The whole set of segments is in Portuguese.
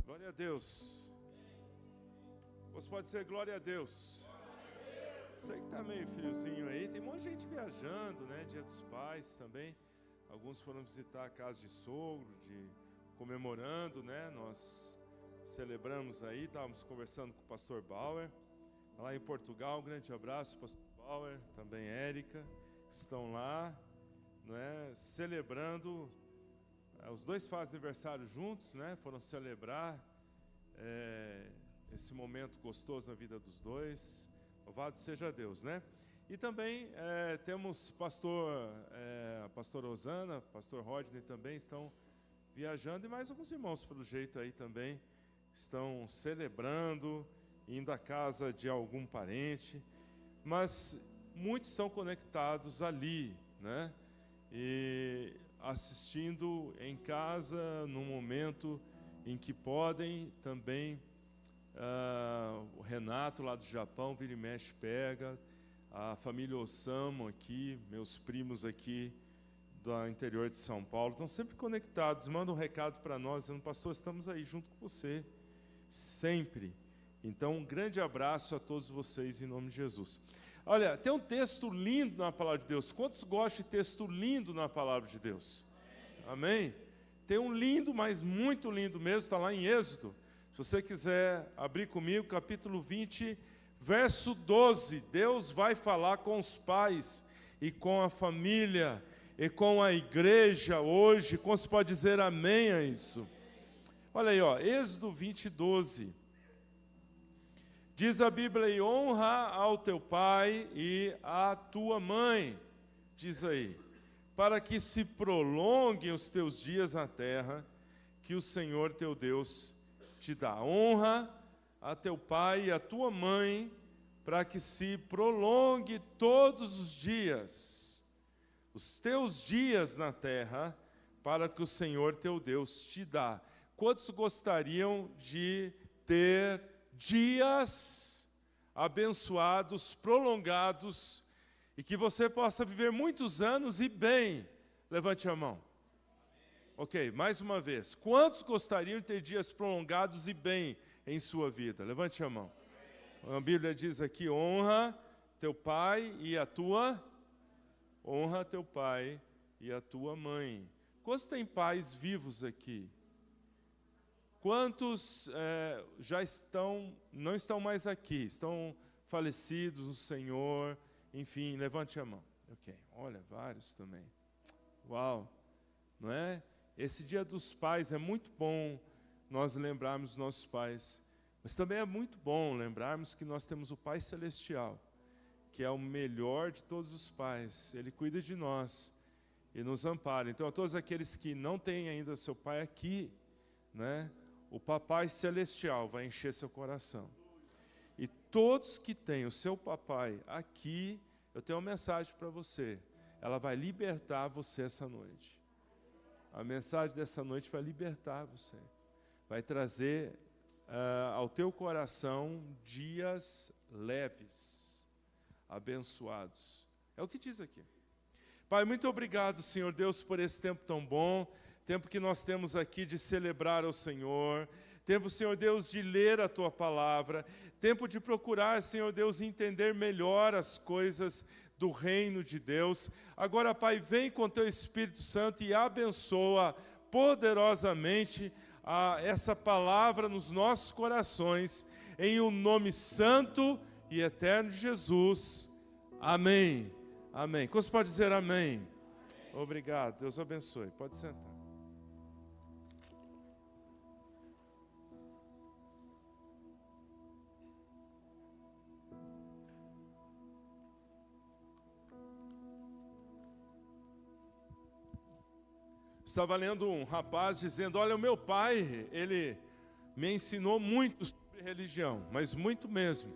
Glória a Deus. Você pode dizer glória a Deus. Sei que está meio friozinho aí. Tem um monte de gente viajando, né? Dia dos Pais também. Alguns foram visitar a casa de sogro, comemorando, né? Nós celebramos aí, estávamos conversando com o pastor Bauer, lá em Portugal. Um grande abraço, pastor Bauer, também Érica, estão lá, né? Celebrando. Os dois fazem aniversário juntos, né? Foram celebrar esse momento gostoso na vida dos dois. Louvado seja Deus, né? E também temos a pastora Osana, pastor Rodney também estão viajando, e mais alguns irmãos, pelo jeito aí também, estão celebrando, indo à casa de algum parente, mas muitos estão conectados ali, né? E assistindo em casa, num momento em que podem também, o Renato lá do Japão, vira e mexe, pega, a família Osamu aqui, meus primos aqui do interior de São Paulo, estão sempre conectados, mandam um recado para nós, dizendo: pastor, estamos aí junto com você, sempre. Então, um grande abraço a todos vocês, em nome de Jesus. Olha, tem um texto lindo na palavra de Deus. Quantos gostam de texto lindo na palavra de Deus? Amém? Tem um lindo, mas muito lindo mesmo, está lá em Êxodo. Se você quiser abrir comigo, capítulo 20, verso 12. Deus vai falar com os pais e com a família e com a igreja hoje. Como se pode dizer amém a isso? Olha aí, ó, Êxodo 20, 12. Diz a Bíblia: e honra ao teu pai e à tua mãe, diz aí, para que se prolonguem os teus dias na terra, que o Senhor teu Deus te dá. Honra a teu pai e a tua mãe, para que se prolongue todos os dias, os teus dias na terra, para que o Senhor teu Deus te dá. Quantos gostariam de ter dias abençoados, prolongados, e que você possa viver muitos anos e bem? Levante a mão. Ok, mais uma vez. Quantos gostariam de ter dias prolongados e bem em sua vida? Levante a mão. A Bíblia diz aqui: honra teu pai e a tua... honra teu pai e a tua mãe. Quantos têm pais vivos aqui? Quantos não estão mais aqui, estão falecidos no Senhor? Enfim, levante a mão. Ok, olha, vários também. Uau, não é? Esse dia dos pais é muito bom nós lembrarmos dos nossos pais, mas também é muito bom lembrarmos que nós temos o Pai Celestial, que é o melhor de todos os pais. Ele cuida de nós e nos ampara. Então, a todos aqueles que não têm ainda seu pai aqui, né? O Papai Celestial vai encher seu coração. E todos que têm o seu papai aqui, eu tenho uma mensagem para você. Ela vai libertar você essa noite. A mensagem dessa noite vai libertar você. Vai trazer ao teu coração dias leves, abençoados. É o que diz aqui. Pai, muito obrigado, Senhor Deus, por esse tempo tão bom. Tempo que nós temos aqui de celebrar ao Senhor, tempo, Senhor Deus, de ler a Tua Palavra, tempo de procurar, Senhor Deus, entender melhor as coisas do reino de Deus. Agora, Pai, vem com Teu Espírito Santo e abençoa poderosamente essa palavra nos nossos corações, em o nome santo e eterno de Jesus. Amém. Amém. Como você pode dizer amém? Obrigado, Deus abençoe. Pode sentar. Estava lendo um rapaz dizendo: olha, o meu pai, ele me ensinou muito sobre religião, mas muito mesmo.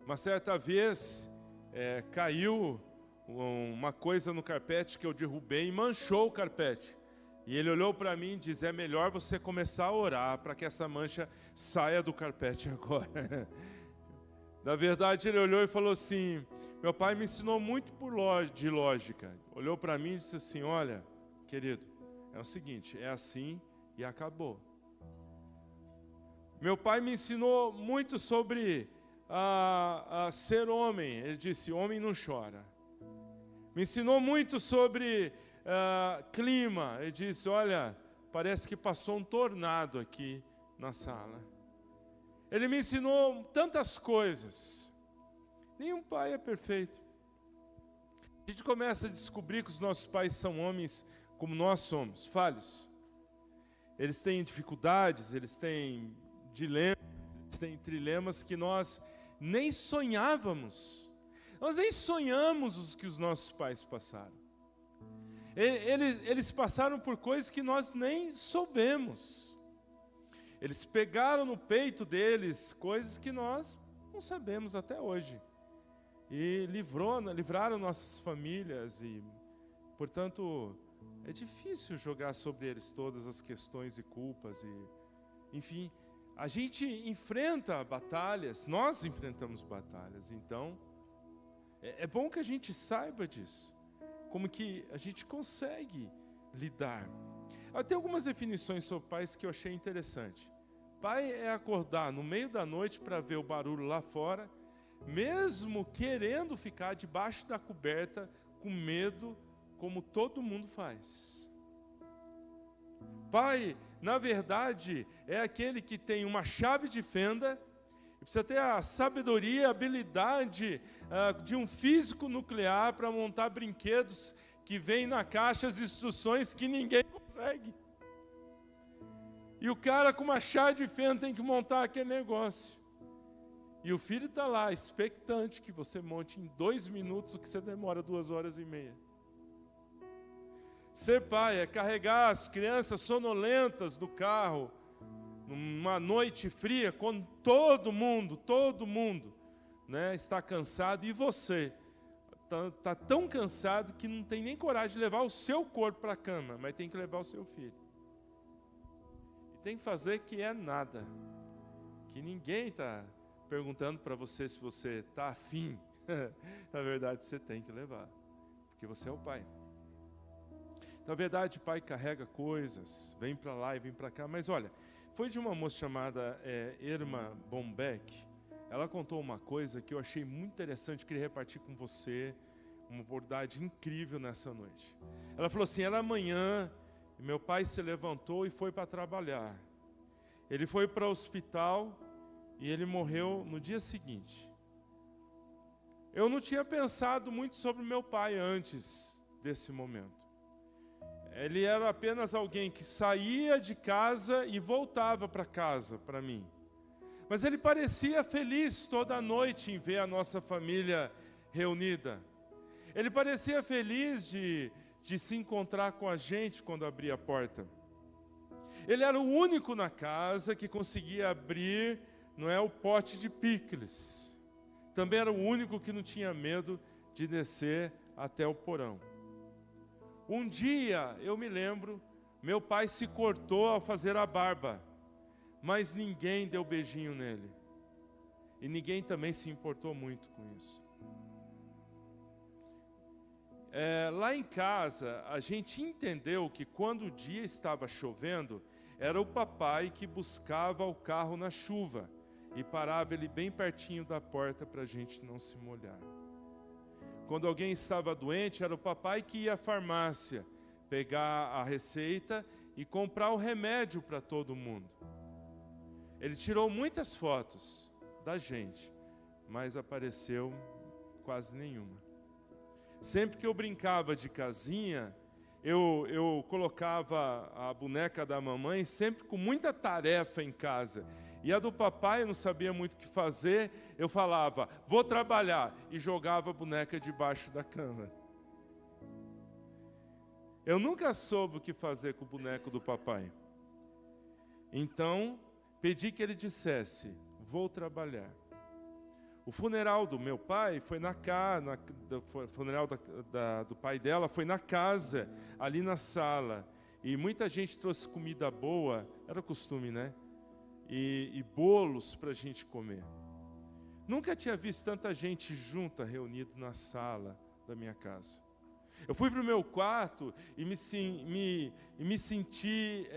Uma certa vez, caiu uma coisa no carpete que eu derrubei e manchou o carpete. E ele olhou para mim e disse: é melhor você começar a orar para que essa mancha saia do carpete agora. Na verdade, ele olhou e falou assim: meu pai me ensinou muito de lógica. Olhou para mim e disse assim: olha, querido, é o seguinte, é assim e acabou. Meu pai me ensinou muito sobre a ser homem. Ele disse, homem não chora. Me ensinou muito sobre clima. Ele disse, olha, parece que passou um tornado aqui na sala. Ele me ensinou tantas coisas. Nenhum pai é perfeito. A gente começa a descobrir que os nossos pais são homens como nós somos, falhos. Eles têm dificuldades, eles têm dilemas, eles têm trilemas que nós nem sonhávamos. Nós nem sonhamos os que os nossos pais passaram. Eles passaram por coisas que nós nem soubemos. Eles pegaram no peito deles coisas que nós não sabemos até hoje. E livraram nossas famílias e, portanto, é difícil jogar sobre eles todas as questões e culpas. Enfim, a gente enfrenta batalhas, nós enfrentamos batalhas, então é bom que a gente saiba disso, como que a gente consegue lidar. Tem algumas definições sobre pais que eu achei interessante. Pai é acordar no meio da noite para ver o barulho lá fora, mesmo querendo ficar debaixo da coberta, com medo, como todo mundo faz. Pai, na verdade, é aquele que tem uma chave de fenda, precisa ter a sabedoria, a habilidade de um físico nuclear para montar brinquedos que vêm na caixa as instruções que ninguém consegue. E o cara com uma chave de fenda tem que montar aquele negócio. E o filho está lá, expectante que você monte em 2 minutos o que você demora 2h30. Ser pai é carregar as crianças sonolentas do carro, numa noite fria, quando todo mundo, né, está cansado, e você está tão cansado que não tem nem coragem de levar o seu corpo para a cama, mas tem que levar o seu filho. E tem que fazer que é nada, que ninguém está perguntando para você se você está afim. Na verdade, você tem que levar, porque você é o pai. Na verdade, o pai carrega coisas, vem para lá e vem para cá, mas olha, foi de uma moça chamada Irma Bombeck. Ela contou uma coisa que eu achei muito interessante, queria repartir com você, uma oportunidade incrível nessa noite. Ela falou assim, era manhã, meu pai se levantou e foi para trabalhar. Ele foi para o hospital e ele morreu no dia seguinte. Eu não tinha pensado muito sobre meu pai antes desse momento. Ele era apenas alguém que saía de casa e voltava para casa, para mim. Mas ele parecia feliz toda noite em ver a nossa família reunida. Ele parecia feliz de se encontrar com a gente quando abria a porta. Ele era o único na casa que conseguia abrir, o pote de picles. Também era o único que não tinha medo de descer até o porão. Um dia, eu me lembro, meu pai se cortou ao fazer a barba, mas ninguém deu beijinho nele. E ninguém também se importou muito com isso. Lá em casa, a gente entendeu que quando o dia estava chovendo, era o papai que buscava o carro na chuva e parava ele bem pertinho da porta para a gente não se molhar. Quando alguém estava doente, era o papai que ia à farmácia pegar a receita e comprar o remédio para todo mundo. Ele tirou muitas fotos da gente, mas apareceu quase nenhuma. Sempre que eu brincava de casinha, eu colocava a boneca da mamãe sempre com muita tarefa em casa. E a do papai eu não sabia muito o que fazer, eu falava, vou trabalhar, e jogava a boneca debaixo da cama. Eu nunca soube o que fazer com o boneco do papai. Então, pedi que ele dissesse, vou trabalhar. O funeral do meu pai foi o funeral do pai dela foi na casa, ali na sala. E muita gente trouxe comida boa, era costume, né? E bolos para a gente comer. Nunca tinha visto tanta gente junta, reunida na sala da minha casa. Eu fui para o meu quarto e me senti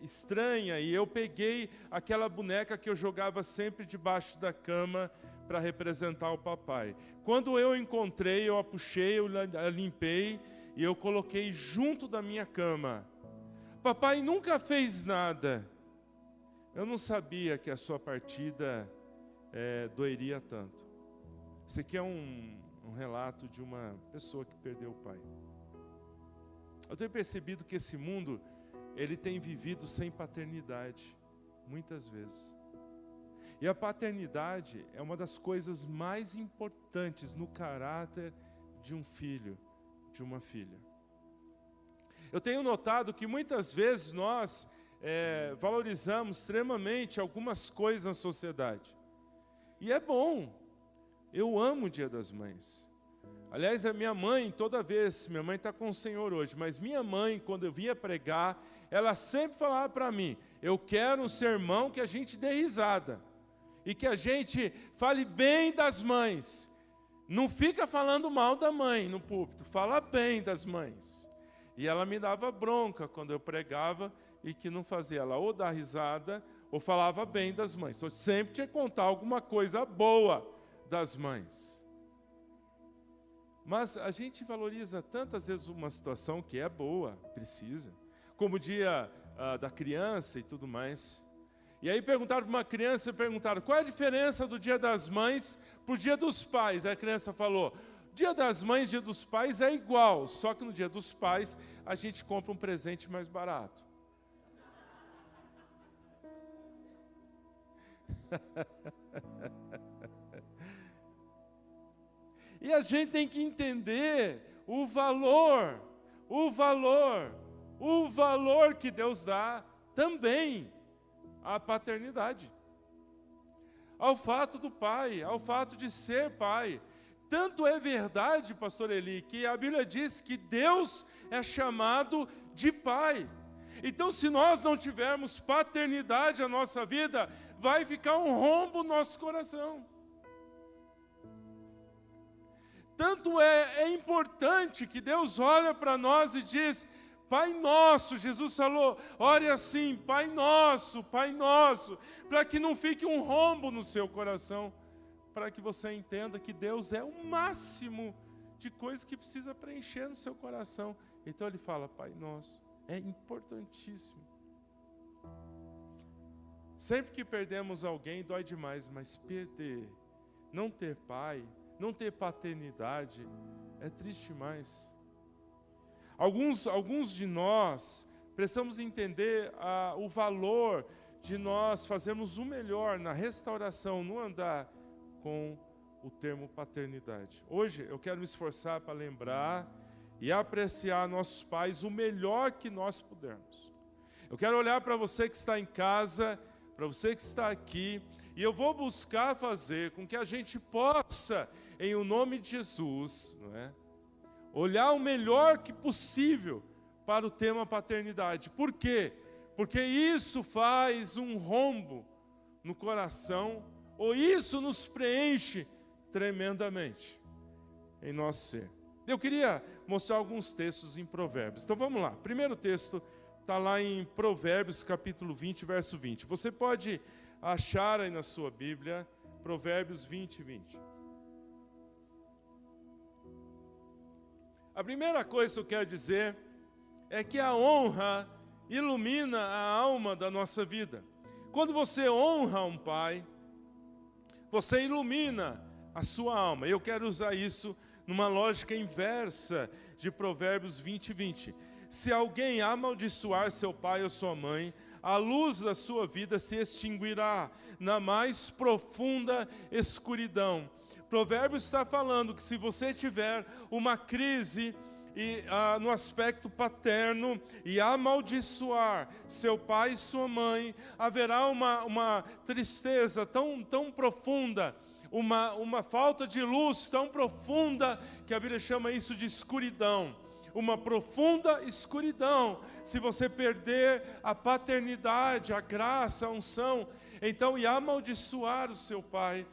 estranha, e eu peguei aquela boneca que eu jogava sempre debaixo da cama para representar o papai. Quando eu encontrei, eu a puxei, eu a limpei e eu coloquei junto da minha cama. Papai nunca fez nada. Eu não sabia que a sua partida doeria tanto. Esse aqui é um relato de uma pessoa que perdeu o pai. Eu tenho percebido que esse mundo, ele tem vivido sem paternidade, muitas vezes. E a paternidade é uma das coisas mais importantes no caráter de um filho, de uma filha. Eu tenho notado que muitas vezes nós valorizamos extremamente algumas coisas na sociedade. E é bom. Eu amo o Dia das Mães. Aliás, a minha mãe, toda vez, minha mãe está com o Senhor hoje, mas minha mãe, quando eu vinha pregar, ela sempre falava para mim, eu quero um sermão que a gente dê risada, e que a gente fale bem das mães. Não fica falando mal da mãe no púlpito, fala bem das mães. E ela me dava bronca quando eu pregava, e que não fazia ela ou dar risada, ou falava bem das mães. Então, sempre tinha que contar alguma coisa boa das mães. Mas a gente valoriza tantas vezes uma situação que é boa, precisa, como o dia da criança e tudo mais. E aí perguntaram para uma criança, qual é a diferença do Dia das Mães para o Dia dos Pais? Aí a criança falou, Dia das Mães, Dia dos Pais é igual, só que no Dia dos Pais a gente compra um presente mais barato. E a gente tem que entender o valor que Deus dá também à paternidade, ao fato do pai, ao fato de ser pai. Tanto é verdade, pastor Eli, que a Bíblia diz que Deus é chamado de pai. Então, se nós não tivermos paternidade na nossa vida, vai ficar um rombo no nosso coração. Tanto é importante que Deus olha para nós e diz, Pai Nosso, Jesus falou, ore assim, Pai Nosso, para que não fique um rombo no seu coração, para que você entenda que Deus é o máximo de coisa que precisa preencher no seu coração. Então ele fala, Pai Nosso, é importantíssimo. Sempre que perdemos alguém, dói demais, mas perder, não ter pai, não ter paternidade, é triste demais. Alguns de nós precisamos entender o valor de nós fazermos o melhor na restauração, no andar com o termo paternidade. Hoje eu quero me esforçar para lembrar e apreciar nossos pais o melhor que nós pudermos. Eu quero olhar para você que está em casa, para você que está aqui, e eu vou buscar fazer com que a gente possa, em o nome de Jesus, não é? Olhar o melhor que possível para o tema paternidade. Por quê? Porque isso faz um rombo no coração, ou isso nos preenche tremendamente em nosso ser. Eu queria mostrar alguns textos em Provérbios. Então vamos lá. Primeiro texto está lá em Provérbios, capítulo 20, verso 20. Você pode achar aí na sua Bíblia, Provérbios 20, 20. A primeira coisa que eu quero dizer é que a honra ilumina a alma da nossa vida. Quando você honra um pai, você ilumina a sua alma. Eu quero usar isso numa lógica inversa de Provérbios 20, 20. Se alguém amaldiçoar seu pai ou sua mãe, a luz da sua vida se extinguirá na mais profunda escuridão. Provérbios está falando que se você tiver uma crise no aspecto paterno e amaldiçoar seu pai e sua mãe, haverá uma tristeza tão profunda, uma falta de luz tão profunda, que a Bíblia chama isso de escuridão. Uma profunda escuridão. Se você perder a paternidade, a graça, a unção, então, e amaldiçoar o seu pai,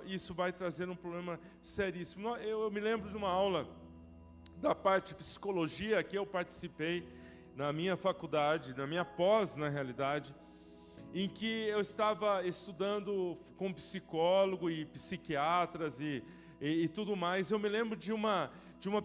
isso vai trazer um problema seríssimo. Eu me lembro de uma aula da parte de psicologia que eu participei na minha faculdade, na minha pós, na realidade, em que eu estava estudando com psicólogo e psiquiatras e tudo mais. Eu me lembro de uma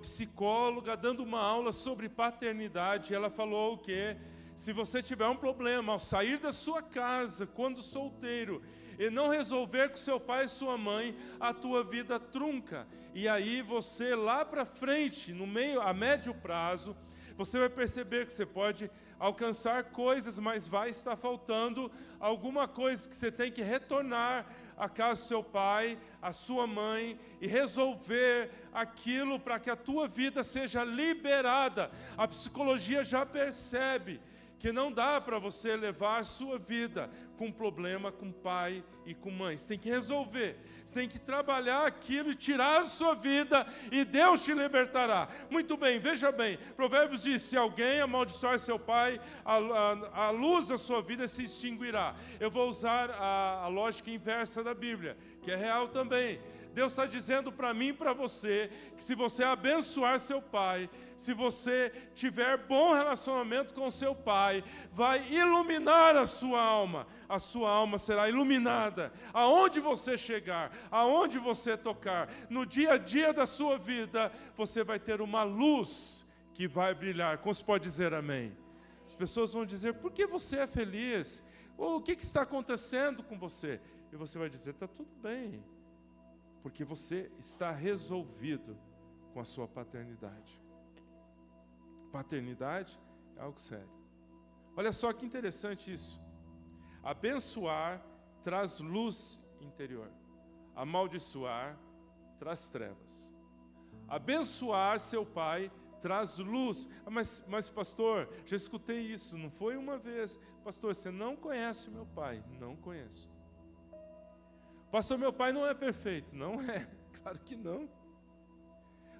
psicóloga dando uma aula sobre paternidade. Ela falou o quê? Se você tiver um problema ao sair da sua casa, quando solteiro, e não resolver com seu pai e sua mãe, a tua vida trunca. E aí você lá para frente, a médio prazo, você vai perceber que você pode alcançar coisas, mas vai estar faltando alguma coisa que você tem que retornar à casa do seu pai, à sua mãe, e resolver aquilo para que a tua vida seja liberada. A psicologia já percebe que não dá para você levar a sua vida com problema com pai e com mãe. Você tem que resolver, você tem que trabalhar aquilo e tirar a sua vida, e Deus te libertará. Muito bem, veja bem, Provérbios diz, se alguém amaldiçoar seu pai, a luz da sua vida se extinguirá. Eu vou usar a lógica inversa da Bíblia, que é real também. Deus está dizendo para mim e para você, que se você abençoar seu pai, se você tiver bom relacionamento com seu pai, vai iluminar a sua alma será iluminada, aonde você chegar, aonde você tocar, no dia a dia da sua vida, você vai ter uma luz que vai brilhar. Como se pode dizer amém? As pessoas vão dizer, por que você é feliz? Ou o que está acontecendo com você? E você vai dizer, está tudo bem. Porque você está resolvido com a sua paternidade. Paternidade é algo sério. Olha só que interessante isso. Abençoar traz luz interior. Amaldiçoar traz trevas. Abençoar seu pai traz luz. Mas pastor, já escutei isso, não foi uma vez. Pastor, você não conhece o meu pai. Não conheço. Pastor, meu pai não é perfeito. Não é, claro que não.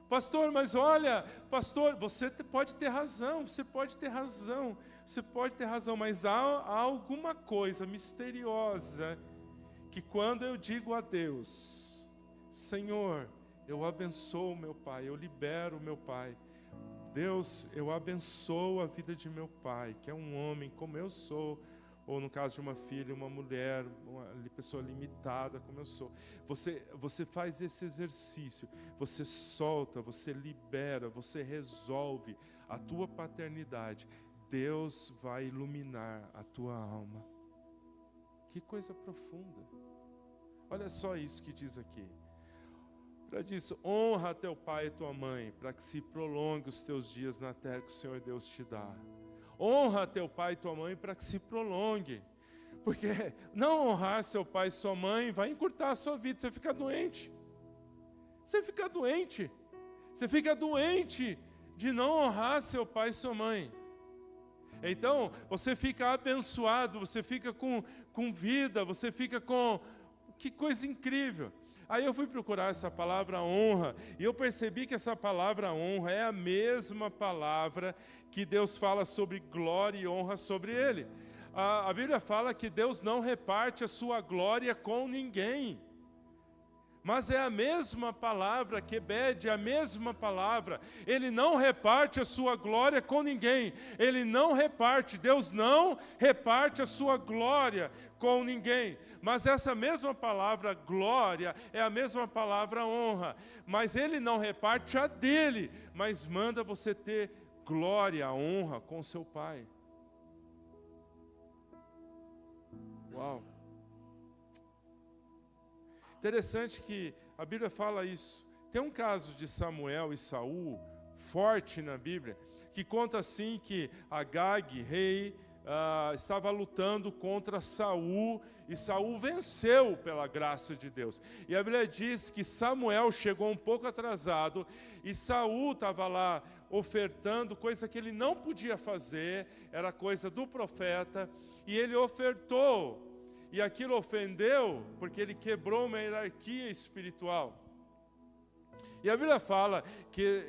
Pastor, mas olha, pastor, você pode ter razão, você pode ter razão, mas há alguma coisa misteriosa que quando eu digo a Deus, Senhor, eu abençoo meu pai, eu libero meu pai. Deus, eu abençoo a vida de meu pai, que é um homem como eu sou, ou no caso de uma filha, uma mulher, uma pessoa limitada como eu sou. Você faz esse exercício, você solta, você libera, você resolve a tua paternidade. Deus vai iluminar a tua alma. Que coisa profunda. Olha só isso que diz aqui. Ela diz, honra teu pai e tua mãe, para que se prolongue os teus dias na terra que o Senhor Deus te dá. Honra teu pai e tua mãe para que se prolongue. Porque não honrar seu pai e sua mãe vai encurtar a sua vida. Você fica doente. Você fica doente. Você fica doente de não honrar seu pai e sua mãe. Então, você fica abençoado, você fica com vida, você fica com... Que coisa incrível. Aí eu fui procurar essa palavra honra, e eu percebi que essa palavra honra é a mesma palavra que Deus fala sobre glória e honra sobre Ele. A Bíblia fala que Deus não reparte a sua glória com ninguém. Mas é a mesma palavra, Quebed, é a mesma palavra. Ele não reparte a sua glória com ninguém. Ele não reparte, Deus não reparte a sua glória com ninguém. Mas essa mesma palavra glória é a mesma palavra honra. Mas Ele não reparte a dele, mas manda você ter glória, honra com seu pai. Uau! Interessante que a Bíblia fala isso. Tem um caso de Samuel e Saul, forte na Bíblia, que conta assim que Agag, rei, estava lutando contra Saul, e Saul venceu pela graça de Deus. E a Bíblia diz que Samuel chegou um pouco atrasado, e Saul estava lá ofertando coisa que ele não podia fazer, era coisa do profeta, e ele ofertou. E aquilo ofendeu, porque ele quebrou uma hierarquia espiritual. E a Bíblia fala que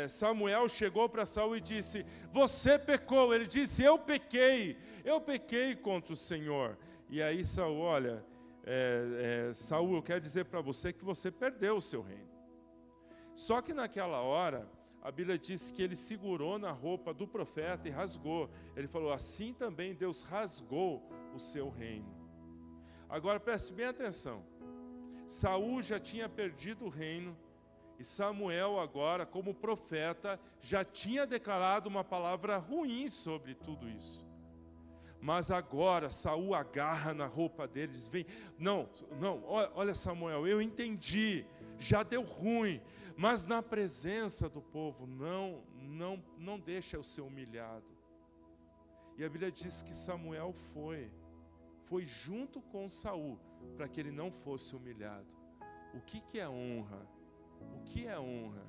Samuel chegou para Saul e disse, você pecou. Ele disse, eu pequei contra o Senhor. E aí Saul, olha, Saul, eu quero dizer para você que você perdeu o seu reino. Só que naquela hora, a Bíblia diz que ele segurou na roupa do profeta e rasgou. Ele falou, assim também Deus rasgou o seu reino. Agora preste bem atenção. Saul já tinha perdido o reino, e Samuel agora, como profeta, já tinha declarado uma palavra ruim sobre tudo isso. Mas agora Saul agarra na roupa dele e diz, vem, não, olha Samuel, eu entendi, já deu ruim, mas na presença do povo, não deixa eu ser humilhado. E a Bíblia diz que Samuel foi junto com Saul, para que ele não fosse humilhado. O que é honra? O que é honra?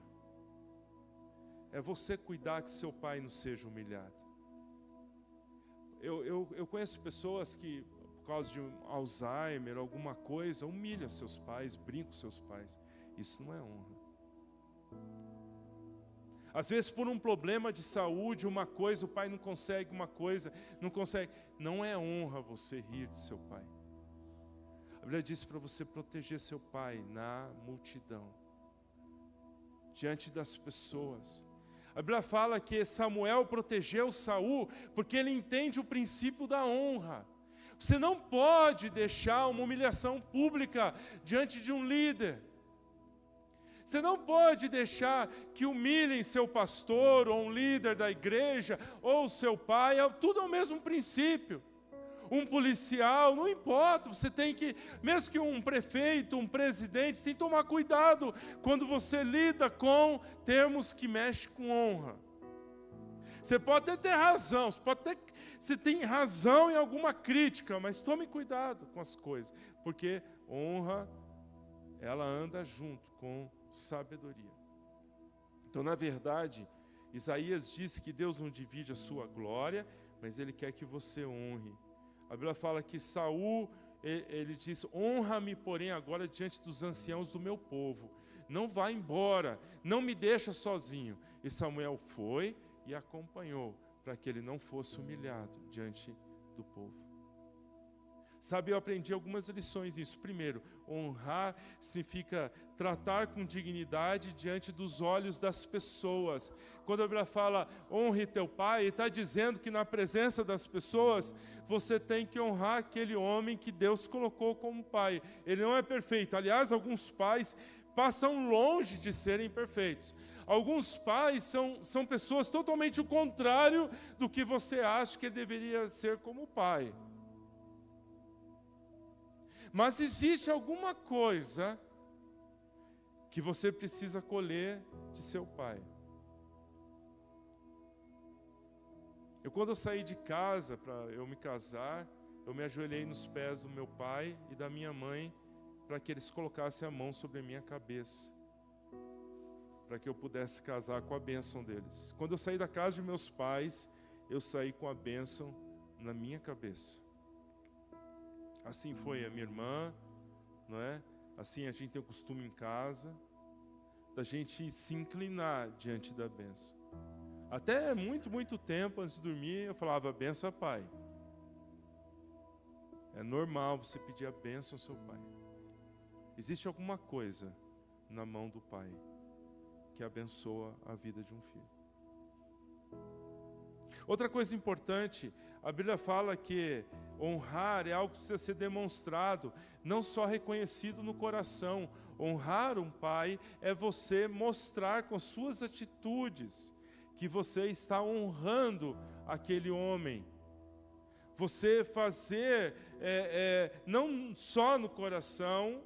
É você cuidar que seu pai não seja humilhado. Eu conheço pessoas que, por causa de Alzheimer, alguma coisa, humilham seus pais, brincam com seus pais. Isso não é honra. Às vezes por um problema de saúde, uma coisa, o pai não consegue uma coisa, não consegue. Não é honra você rir de seu pai. A Bíblia diz para você proteger seu pai na multidão, diante das pessoas. A Bíblia fala que Samuel protegeu Saul porque ele entende o princípio da honra. Você não pode deixar uma humilhação pública diante de um líder. Você não pode deixar que humilhem seu pastor, ou um líder da igreja, ou seu pai, tudo é o mesmo princípio. Um policial, não importa, você tem que, mesmo que um prefeito, um presidente, você tem que tomar cuidado quando você lida com termos que mexem com honra. Você pode até ter razão, você tem razão em alguma crítica, mas tome cuidado com as coisas, porque honra, ela anda junto com sabedoria. Então, na verdade, Isaías disse que Deus não divide a sua glória, mas Ele quer que você honre. A Bíblia fala que Saul, ele diz, honra-me, porém, agora diante dos anciãos do meu povo. Não vá embora, não me deixa sozinho. E Samuel foi e acompanhou, para que ele não fosse humilhado diante do povo. Sabe, eu aprendi algumas lições nisso. Primeiro, honrar significa tratar com dignidade diante dos olhos das pessoas. Quando a Bíblia fala, honre teu pai, ele está dizendo que na presença das pessoas, você tem que honrar aquele homem que Deus colocou como pai. Ele não é perfeito. Aliás, alguns pais passam longe de serem perfeitos. Alguns pais são pessoas totalmente o contrário do que você acha que ele deveria ser como pai. Mas existe alguma coisa que você precisa colher de seu pai. Quando eu saí de casa para eu me casar, eu me ajoelhei nos pés do meu pai e da minha mãe para que eles colocassem a mão sobre a minha cabeça, para que eu pudesse casar com a bênção deles. Quando eu saí da casa de meus pais, eu saí com a bênção na minha cabeça. Assim foi a minha irmã, não é? Assim a gente tem o costume em casa, da gente se inclinar diante da bênção. Até muito tempo antes de dormir, eu falava, benção pai. É normal você pedir a bênção ao seu pai. Existe alguma coisa na mão do pai que abençoa a vida de um filho. Outra coisa importante, a Bíblia fala que honrar é algo que precisa ser demonstrado, não só reconhecido no coração. Honrar um pai é você mostrar com suas atitudes que você está honrando aquele homem. Você fazer, não só no coração,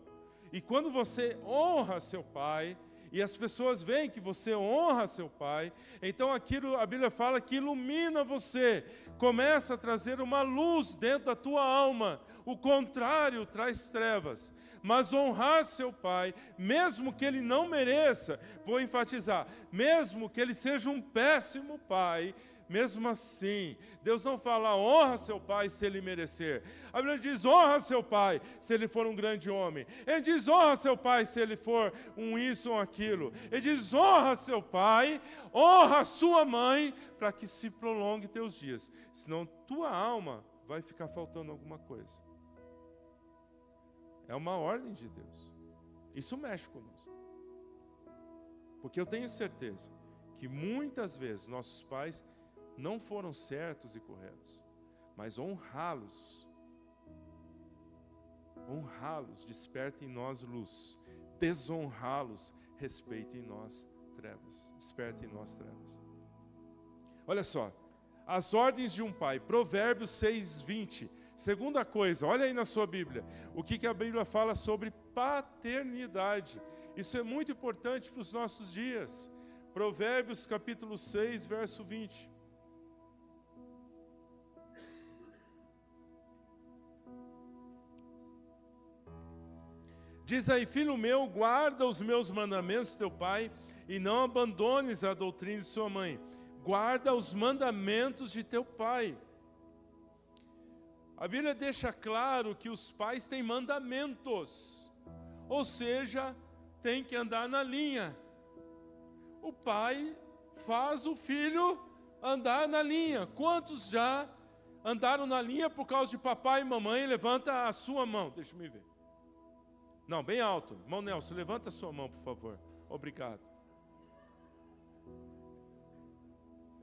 e quando você honra seu pai, e as pessoas veem que você honra seu pai, então aquilo, a Bíblia fala que ilumina você, começa a trazer uma luz dentro da tua alma, o contrário traz trevas. Mas honrar seu pai, mesmo que ele não mereça, vou enfatizar, mesmo que ele seja um péssimo pai, mesmo assim, Deus não fala honra seu pai se ele merecer. A Bíblia diz honra seu pai se ele for um grande homem. Ele diz honra seu pai se ele for um isso ou aquilo. Ele diz honra seu pai, honra sua mãe, para que se prolongue teus dias. Senão tua alma vai ficar faltando alguma coisa. É uma ordem de Deus. Isso mexe conosco. Porque eu tenho certeza que muitas vezes nossos pais não foram certos e corretos, mas honrá-los desperta em nós luz, desonrá-los respeita em nós trevas, desperta em nós trevas. Olha só, as ordens de um pai, Provérbios 6:20. Segunda coisa, olha aí na sua Bíblia, o que a Bíblia fala sobre paternidade. Isso é muito importante para os nossos dias. Provérbios capítulo 6, verso 20. Diz aí: filho meu, guarda os meus mandamentos teu pai, e não abandones a doutrina de sua mãe. Guarda os mandamentos de teu pai. A Bíblia deixa claro que os pais têm mandamentos, ou seja, tem que andar na linha. O pai faz o filho andar na linha. Quantos já andaram na linha por causa de papai e mamãe? Levanta a sua mão, deixa eu me ver. Não, bem alto. Irmão Nelson, levanta a sua mão, por favor. Obrigado.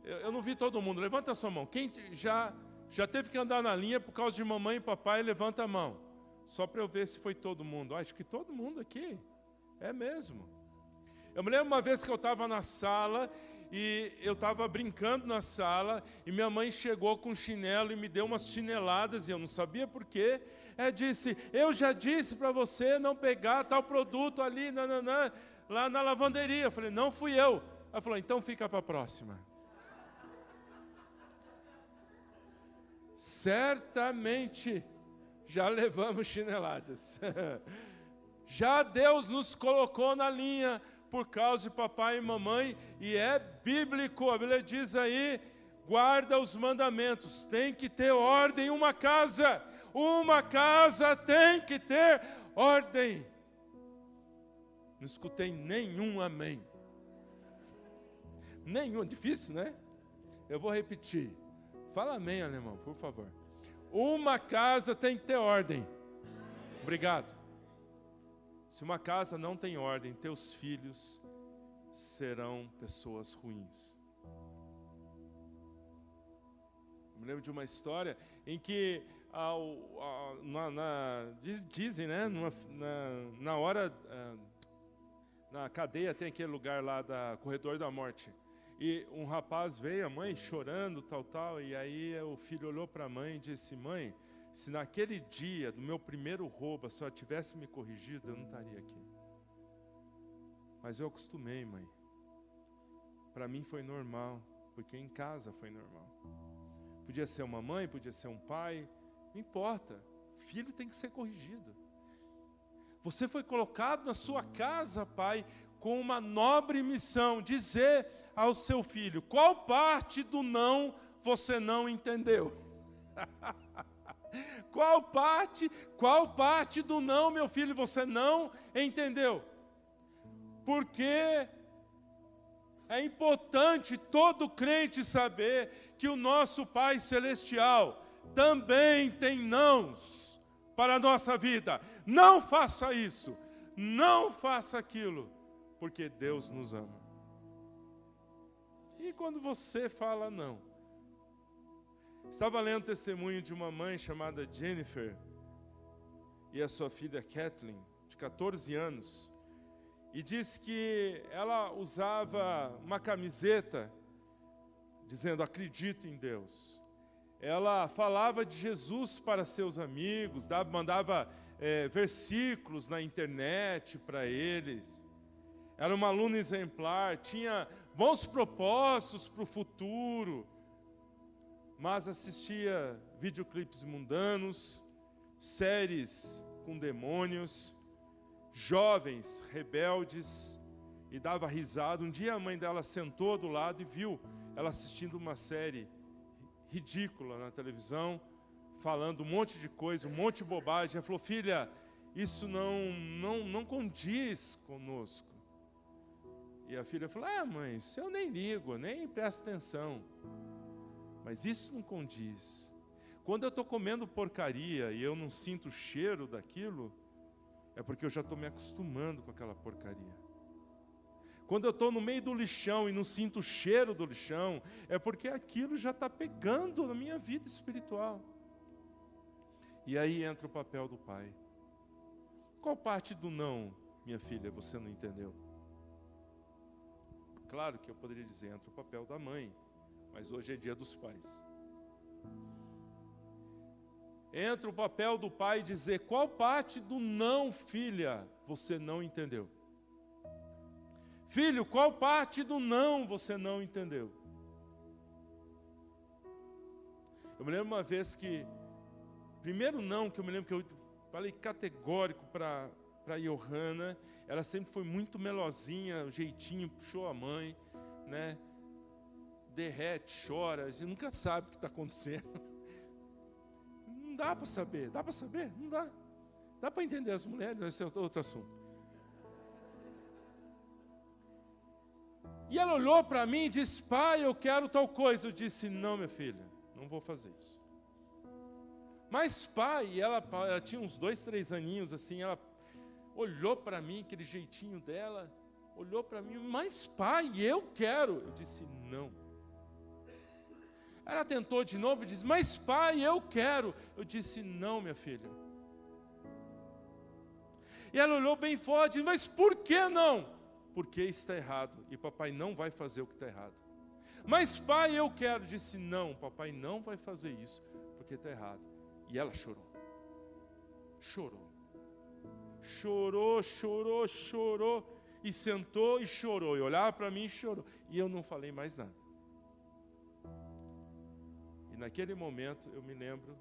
Eu não vi todo mundo. Levanta a sua mão. Quem já teve que andar na linha por causa de mamãe e papai, levanta a mão. Só para eu ver se foi todo mundo. Acho que todo mundo aqui. É mesmo. Eu me lembro uma vez que eu estava na sala, e eu estava brincando na sala, e minha mãe chegou com um chinelo e me deu umas chineladas, e eu não sabia por quê. Ela disse: eu já disse para você não pegar tal produto ali, lá na lavanderia. Eu falei: não fui eu. Ela falou: então fica para a próxima. Certamente já levamos chineladas. Já Deus nos colocou na linha por causa de papai e mamãe, e é bíblico. A Bíblia diz aí: guarda os mandamentos. Tem que ter ordem em uma casa. Uma casa tem que ter ordem. Não escutei nenhum amém. Nenhum, difícil, né? Eu vou repetir. Fala amém, alemão, por favor. Uma casa tem que ter ordem. Obrigado. Se uma casa não tem ordem, teus filhos serão pessoas ruins. Eu me lembro de uma história em que dizem, né, na hora, na cadeia tem aquele lugar lá da Corredor da Morte. E um rapaz veio, a mãe chorando, tal, e aí o filho olhou para a mãe e disse: mãe, se naquele dia do meu primeiro roubo a senhora tivesse me corrigido, eu não estaria aqui. Mas eu acostumei, mãe. Para mim foi normal, porque em casa foi normal. Podia ser uma mãe, podia ser um pai, não importa. Filho tem que ser corrigido. Você foi colocado na sua casa, pai, com uma nobre missão: dizer ao seu filho qual parte do não você não entendeu. Qual parte do não, meu filho, você não entendeu? Porque é importante todo crente saber que o nosso Pai Celestial também tem nãos para a nossa vida. Não faça isso, não faça aquilo, porque Deus nos ama. E quando você fala não? Estava lendo o testemunho de uma mãe chamada Jennifer e a sua filha Kathleen, de 14 anos, e disse que ela usava uma camiseta dizendo: acredito em Deus. Ela falava de Jesus para seus amigos, mandava versículos na internet para eles. Era uma aluna exemplar, tinha bons propósitos para o futuro, mas assistia videoclipes mundanos, séries com demônios, jovens rebeldes, e dava risada. Um dia a mãe dela sentou do lado e viu ela assistindo uma série ridícula na televisão, falando um monte de coisa, um monte de bobagem. Ela falou: filha, isso não condiz conosco. E a filha falou: mãe, isso eu nem ligo, eu nem presto atenção. Mas isso não condiz. Quando eu estou comendo porcaria e eu não sinto o cheiro daquilo, é porque eu já estou me acostumando com aquela porcaria. Quando eu estou no meio do lixão e não sinto o cheiro do lixão, é porque aquilo já está pegando na minha vida espiritual. E aí entra o papel do pai. Qual parte do não, minha filha, você não entendeu? Claro que eu poderia dizer, entra o papel da mãe, mas hoje é dia dos pais. Entra o papel do pai dizer, qual parte do não, filha, você não entendeu? Filho, qual parte do não você não entendeu? Eu me lembro uma vez que, primeiro não que eu me lembro que eu falei categórico para Johanna, ela sempre foi muito melosinha, o jeitinho, puxou a mãe, né? Derrete, chora, a gente nunca sabe o que está acontecendo. Não dá para saber, dá para saber? Não dá. Dá para entender as mulheres, esse é outro assunto. E ela olhou para mim e disse, pai, eu quero tal coisa. Eu disse, não, minha filha, não vou fazer isso. Mas pai, ela tinha uns 2, 3 aninhos assim, ela olhou para mim, aquele jeitinho dela, olhou para mim, mas pai, eu quero. Eu disse, não. Ela tentou de novo e disse, mas pai, eu quero. Eu disse, não, minha filha. E ela olhou bem forte, mas por que não? Porque está errado, e papai não vai fazer o que está errado. Mas pai, eu quero. Eu disse, não, papai não vai fazer isso, porque está errado. E ela chorou. Chorou. Chorou, chorou, chorou. E sentou e chorou. E olhava para mim e chorou. E eu não falei mais nada. E naquele momento eu me lembro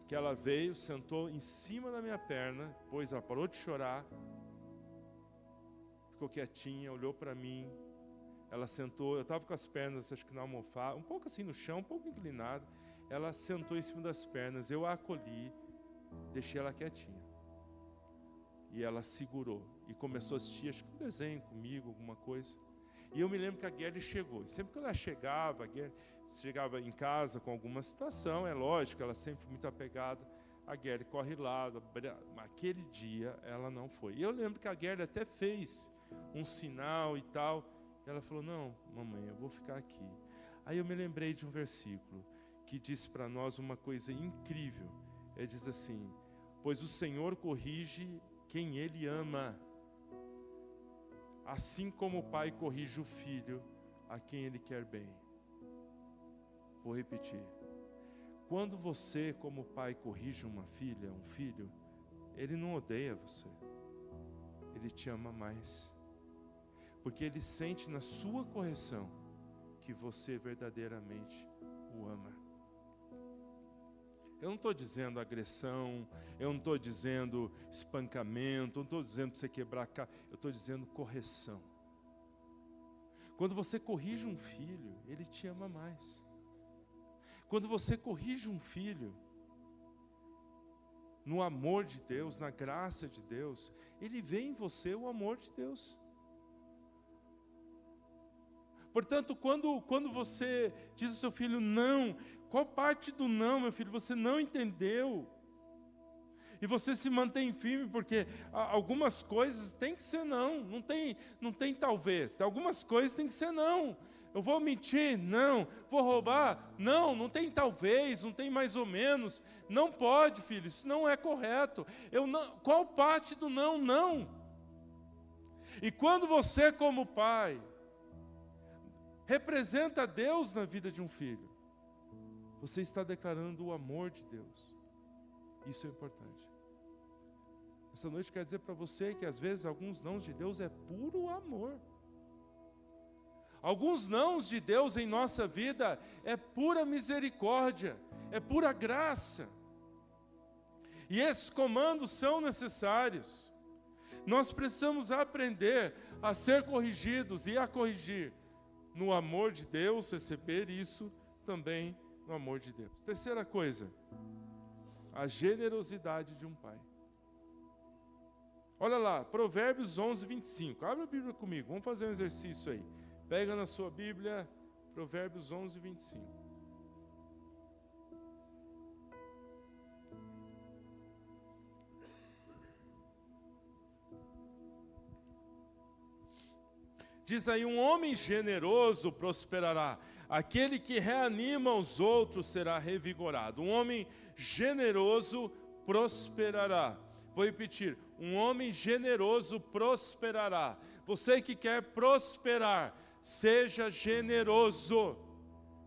que ela veio, sentou em cima da minha perna. Depois ela parou de chorar. Ficou quietinha, olhou para mim. Ela sentou, eu estava com as pernas, acho que na almofada, um pouco assim no chão, um pouco inclinado. Ela sentou em cima das pernas, eu a acolhi, deixei ela quietinha. E ela segurou e começou a assistir, acho que um desenho comigo, alguma coisa. E eu me lembro que a Gerli chegou. E sempre que ela chegava, chegava em casa com alguma situação, é lógico, ela sempre muito apegada. A Gerli corre lá, aquele dia ela não foi. E eu lembro que a Gerli até fez um sinal e tal. E ela falou, não, mamãe, eu vou ficar aqui. Aí eu me lembrei de um versículo que diz para nós uma coisa incrível. Ele diz assim, pois o Senhor corrige quem Ele ama, assim como o pai corrige o filho a quem Ele quer bem. Vou repetir. Quando você, como pai, corrige uma filha, um filho, Ele não odeia você. Ele te ama mais. Porque Ele sente na sua correção que você verdadeiramente o ama. Eu não estou dizendo agressão, eu não estou dizendo espancamento, eu não estou dizendo para você quebrar a cara, eu estou dizendo correção. Quando você corrige um filho, ele te ama mais. Quando você corrige um filho, no amor de Deus, na graça de Deus, ele vê em você o amor de Deus. Portanto, quando você diz ao seu filho não, qual parte do não, meu filho, você não entendeu? E você se mantém firme, porque algumas coisas tem que ser não tem talvez. Algumas coisas tem que ser não. Eu vou mentir? Não. Vou roubar? Não tem talvez, não tem mais ou menos. Não pode, filho, isso não é correto. Qual parte do não? Não. E quando você, como pai, representa Deus na vida de um filho, você está declarando o amor de Deus. Isso é importante. Essa noite eu quero dizer para você que às vezes alguns nãos de Deus é puro amor. Alguns nãos de Deus em nossa vida é pura misericórdia, é pura graça. E esses comandos são necessários. Nós precisamos aprender a ser corrigidos e a corrigir no amor de Deus, receber isso também no amor de Deus. Terceira coisa, a generosidade de um pai. Olha lá, Provérbios 11, 25. Abre a Bíblia comigo, vamos fazer um exercício aí. Pega na sua Bíblia, Provérbios 11, 25. Diz aí, um homem generoso prosperará. Aquele que reanima os outros será revigorado. Um homem generoso prosperará. Vou repetir, um homem generoso prosperará. Você que quer prosperar, seja generoso.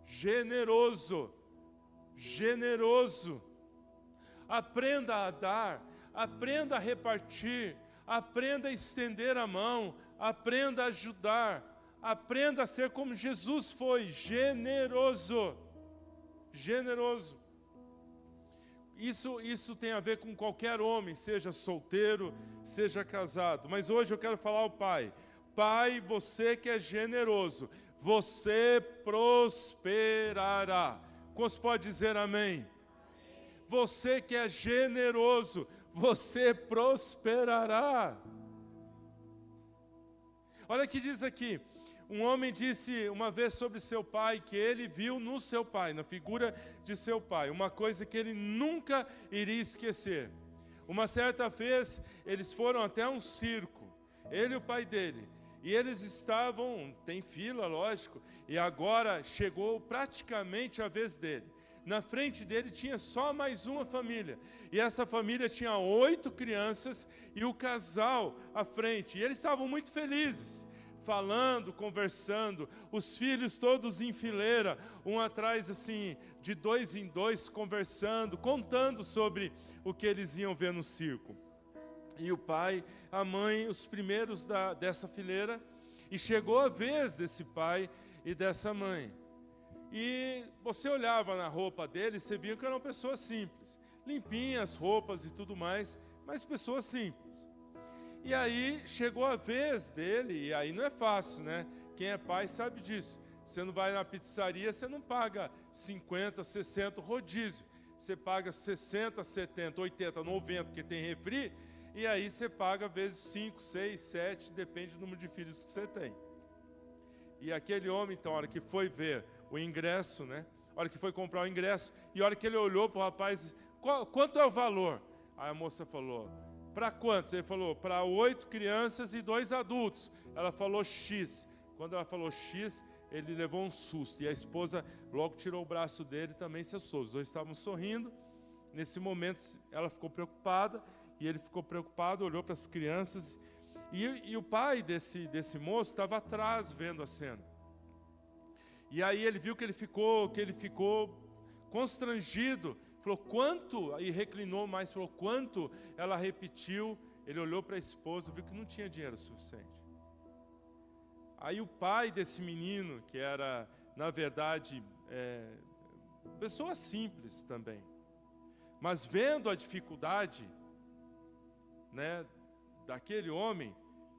Generoso. Generoso. Aprenda a dar, aprenda a repartir, aprenda a estender a mão, aprenda a ajudar, aprenda a ser como Jesus foi, generoso. Generoso. Isso tem a ver com qualquer homem, seja solteiro, seja casado. Mas hoje eu quero falar ao pai. Pai, você que é generoso, você prosperará. Quantos pode dizer amém? Você que é generoso, você prosperará. Olha o que diz aqui. Um homem disse uma vez sobre seu pai que ele viu no seu pai, na figura de seu pai, uma coisa que ele nunca iria esquecer. Uma certa vez, eles foram até um circo, ele e o pai dele, e eles estavam, tem fila, lógico, e agora chegou praticamente a vez dele. Na frente dele tinha só mais uma família, e essa família tinha 8 crianças e o casal à frente, e eles estavam muito felizes, falando, conversando, os filhos todos em fileira, um atrás assim, de 2 em 2, conversando, contando sobre o que eles iam ver no circo. E o pai, a mãe, os primeiros dessa fileira, e chegou a vez desse pai e dessa mãe. E você olhava na roupa deles, você via que eram pessoas simples, limpinhas, roupas e tudo mais, mas pessoas simples. E aí chegou a vez dele, e aí não é fácil, né? Quem é pai sabe disso. Você não vai na pizzaria, você não paga 50, 60 rodízio. Você paga 60, 70, 80, 90, porque tem refri, e aí você paga vezes 5, 6, 7, depende do número de filhos que você tem. E aquele homem, então, a hora que foi ver o ingresso, né? A hora que foi comprar o ingresso, e a hora que ele olhou para o rapaz, quanto é o valor? Aí a moça falou, para quantos? Ele falou, para 8 crianças e 2 adultos. Ela falou X. Quando ela falou X, ele levou um susto. E a esposa logo tirou o braço dele e também se assustou. Os dois estavam sorrindo. Nesse momento, ela ficou preocupada. E ele ficou preocupado, olhou para as crianças. E o pai desse moço estava atrás vendo a cena. E aí ele viu que ele ficou constrangido. Falou, quanto? Aí reclinou mais, falou, quanto? Ela repetiu, ele olhou para a esposa, viu que não tinha dinheiro suficiente. Aí o pai desse menino, que era, na verdade, pessoa simples também, mas vendo a dificuldade, né, daquele homem,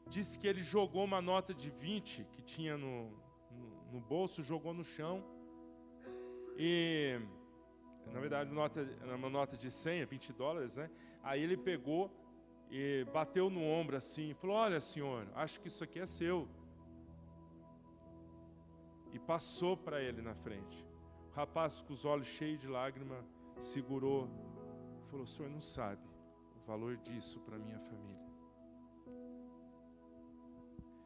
disse que ele jogou uma nota de 20 que tinha no bolso, jogou no chão, e na verdade uma nota de 100, $20, né? Aí ele pegou e bateu no ombro assim, e falou, olha senhor, acho que isso aqui é seu. E passou para ele na frente. O rapaz com os olhos cheios de lágrima segurou e falou, o senhor não sabe o valor disso para minha família.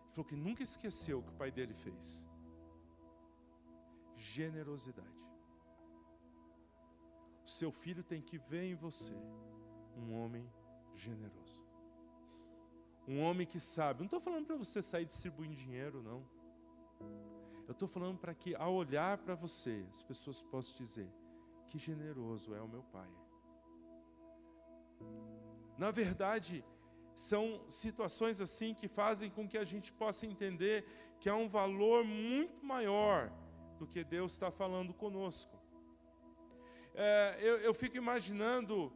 Ele falou que nunca esqueceu o que o pai dele fez. Generosidade. Seu filho tem que ver em você um homem generoso. Um homem que sabe. Não estou falando para você sair distribuindo dinheiro, não. Eu estou falando para que, ao olhar para você, as pessoas possam dizer, que generoso é o meu pai. Na verdade, são situações assim que fazem com que a gente possa entender que há um valor muito maior do que Deus está falando conosco. Eu fico imaginando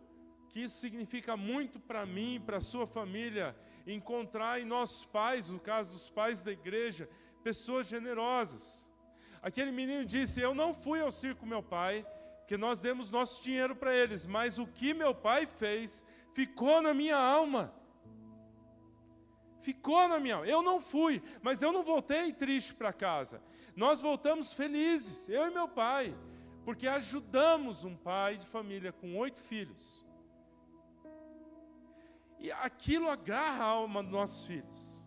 que isso significa muito para mim, para a sua família, encontrar em nossos pais, no caso dos pais da igreja, pessoas generosas. Aquele menino disse, eu não fui ao circo com meu pai, porque nós demos nosso dinheiro para eles, mas o que meu pai fez, ficou na minha alma. Ficou na minha alma. Eu não fui, mas eu não voltei triste para casa. Nós voltamos felizes, eu e meu pai, porque ajudamos um pai de família com 8 filhos. E aquilo agarra a alma dos nossos filhos.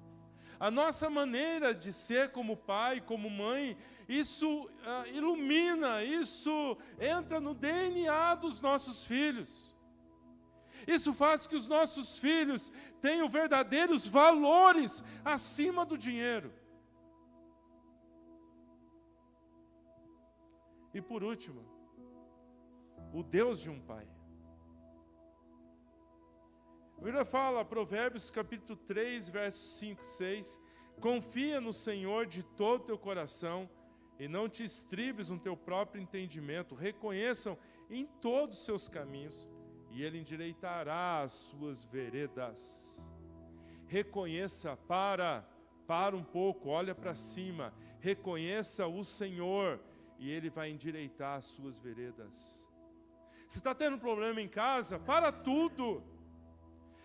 A nossa maneira de ser como pai, como mãe, isso ilumina, isso entra no DNA dos nossos filhos. Isso faz que os nossos filhos tenham verdadeiros valores acima do dinheiro. E por último, o Deus de um pai. A Bíblia fala, Provérbios capítulo 3, versos 5 e 6, confia no Senhor de todo o teu coração e não te estribes no teu próprio entendimento, reconheçam em todos os seus caminhos e Ele endireitará as suas veredas. Reconheça, para um pouco, olha para cima, reconheça o Senhor e Ele vai endireitar as suas veredas. Se está tendo problema em casa, para tudo.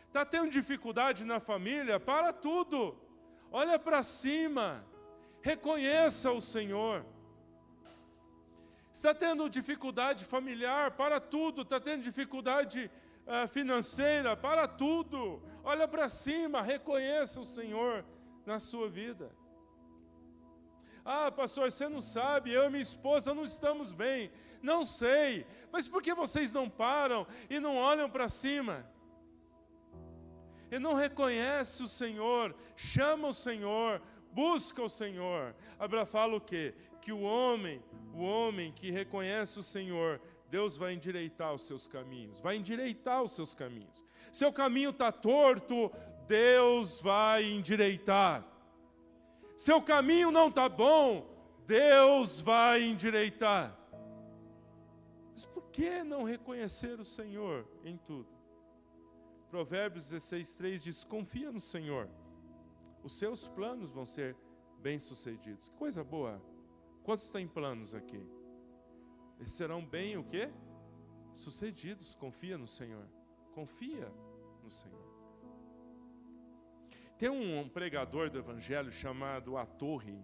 Está tendo dificuldade na família, para tudo. Olha para cima, reconheça o Senhor. Está tendo dificuldade familiar, para tudo. Está tendo dificuldade financeira, para tudo. Olha para cima, reconheça o Senhor na sua vida. Ah, pastor, você não sabe, eu e minha esposa não estamos bem. Não sei, mas por que vocês não param e não olham para cima? E não reconhece o Senhor, chama o Senhor, busca o Senhor. A Bíblia fala o quê? Que o homem que reconhece o Senhor, Deus vai endireitar os seus caminhos, vai endireitar os seus caminhos. Seu caminho está torto, Deus vai endireitar. Seu caminho não está bom, Deus vai endireitar. Mas por que não reconhecer o Senhor em tudo? Provérbios 16:3 diz, confia no Senhor, os seus planos vão ser bem-sucedidos. Que coisa boa! Quantos têm planos aqui? Eles serão bem o quê? Sucedidos. Confia no Senhor. Confia no Senhor. Tem um pregador do Evangelho chamado A Torre.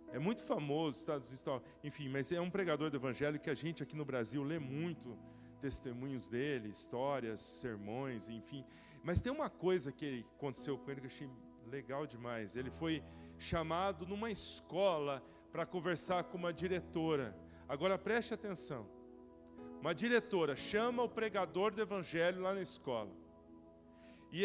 É muito famoso, enfim, mas é um pregador do Evangelho que a gente aqui no Brasil lê muito testemunhos dele, histórias, sermões, enfim. Mas tem uma coisa que aconteceu com ele que eu achei legal demais. Ele foi chamado numa escola para conversar com uma diretora. Agora preste atenção. Uma diretora chama o pregador do Evangelho lá na escola. E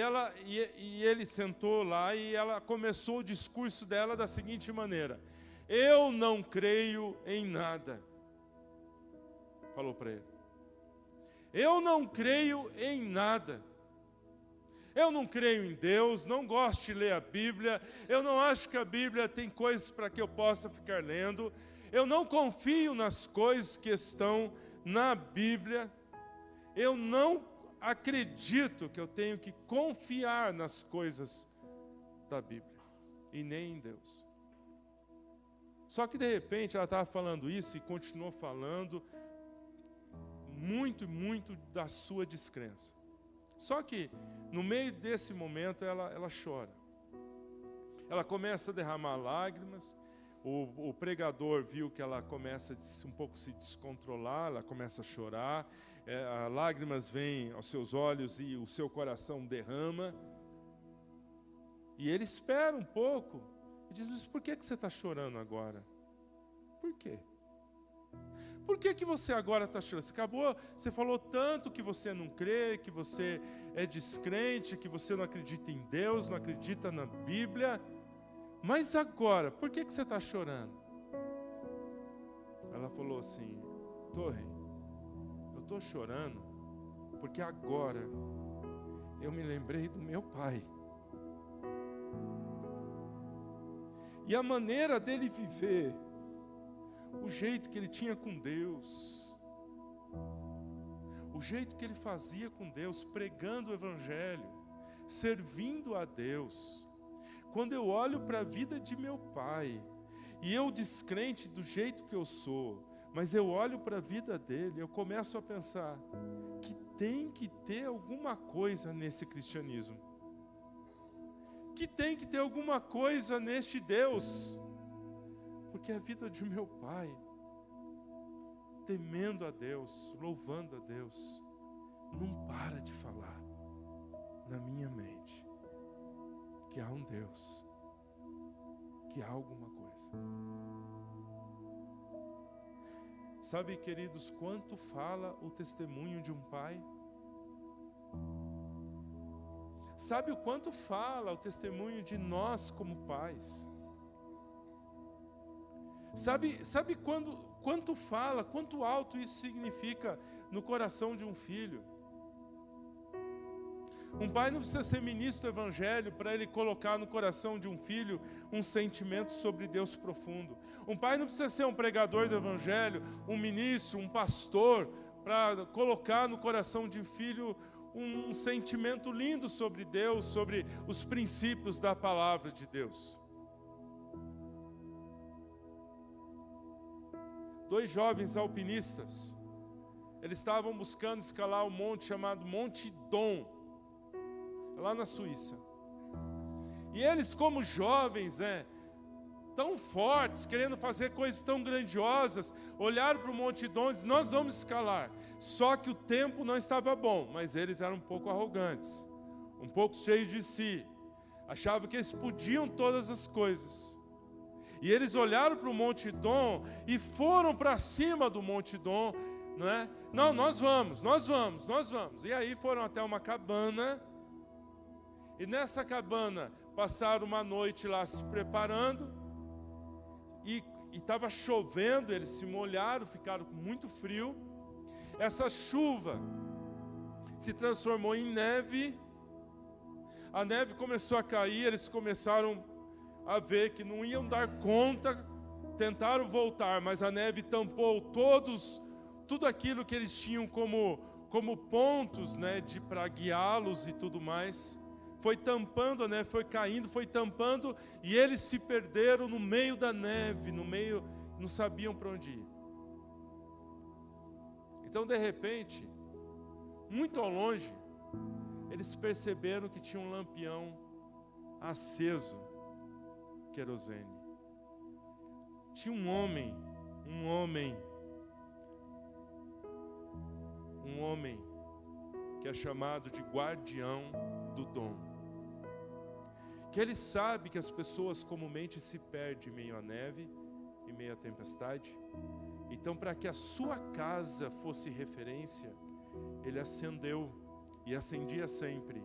ele sentou lá e ela começou o discurso dela da seguinte maneira: eu não creio em nada. Falou para ele. Eu não creio em nada. Eu não creio em Deus, não gosto de ler a Bíblia, eu não acho que a Bíblia tem coisas para que eu possa ficar lendo, eu não confio nas coisas que estão na Bíblia, eu não acredito que eu tenho que confiar nas coisas da Bíblia, e nem em Deus. Só que de repente ela estava falando isso e continuou falando muito da sua descrença. Só que no meio desse momento ela chora. Ela começa a derramar lágrimas. O pregador viu que ela começa um pouco a se descontrolar, ela começa a chorar, as lágrimas vêm aos seus olhos e o seu coração derrama. E ele espera um pouco e diz, mas por que você está chorando agora? Por quê? Por que você agora está chorando? Você falou tanto que você não crê, que você é descrente, que você não acredita em Deus, não acredita na Bíblia. Mas agora, por que você está chorando? Ela falou assim, Torre, eu estou chorando porque agora eu me lembrei do meu pai. E a maneira dele viver, o jeito que ele tinha com Deus, o jeito que ele fazia com Deus, pregando o Evangelho, servindo a Deus. Quando eu olho para a vida de meu pai, e eu descrente do jeito que eu sou, mas eu olho para a vida dele, eu começo a pensar que tem que ter alguma coisa nesse cristianismo, que tem que ter alguma coisa neste Deus, porque a vida de meu pai, temendo a Deus, louvando a Deus, não para de falar na minha mente que há um Deus que há alguma coisa. Sabe, queridos, quanto fala o testemunho de um pai? Sabe o quanto fala o testemunho de nós como pais? Sabe quanto fala, quanto alto isso significa no coração de um filho? Um pai não precisa ser ministro do Evangelho para ele colocar no coração de um filho um sentimento sobre Deus profundo. Um pai não precisa ser um pregador do Evangelho, um ministro, um pastor, para colocar no coração de um filho um sentimento lindo sobre Deus, sobre os princípios da palavra de Deus. 2 jovens alpinistas, eles estavam buscando escalar um monte chamado Monte Dom, lá na Suíça. E eles, como jovens, tão fortes, querendo fazer coisas tão grandiosas, olharam para o Monte Dom e disseram: nós vamos escalar. Só que o tempo não estava bom, mas eles eram um pouco arrogantes, um pouco cheios de si, achavam que eles podiam todas as coisas. E eles olharam para o Monte Dom e foram para cima do Monte Dom, não é? Não, nós vamos. E aí foram até uma cabana, e nessa cabana passaram uma noite lá se preparando, e estava chovendo, eles se molharam, ficaram com muito frio. Essa chuva se transformou em neve, a neve começou a cair, eles começaram a ver que não iam dar conta, tentaram voltar, mas a neve tampou tudo aquilo que eles tinham como pontos, para guiá-los e tudo mais. Foi tampando a neve, foi caindo, foi tampando, e eles se perderam no meio da neve, não sabiam para onde ir. Então, de repente, muito ao longe, eles perceberam que tinha um lampião aceso, querosene. Tinha um homem que é chamado de guardião do dom, que ele sabe que as pessoas comumente se perdem em meio à neve, em meio à tempestade. Então, para que a sua casa fosse referência, ele acendeu e acendia sempre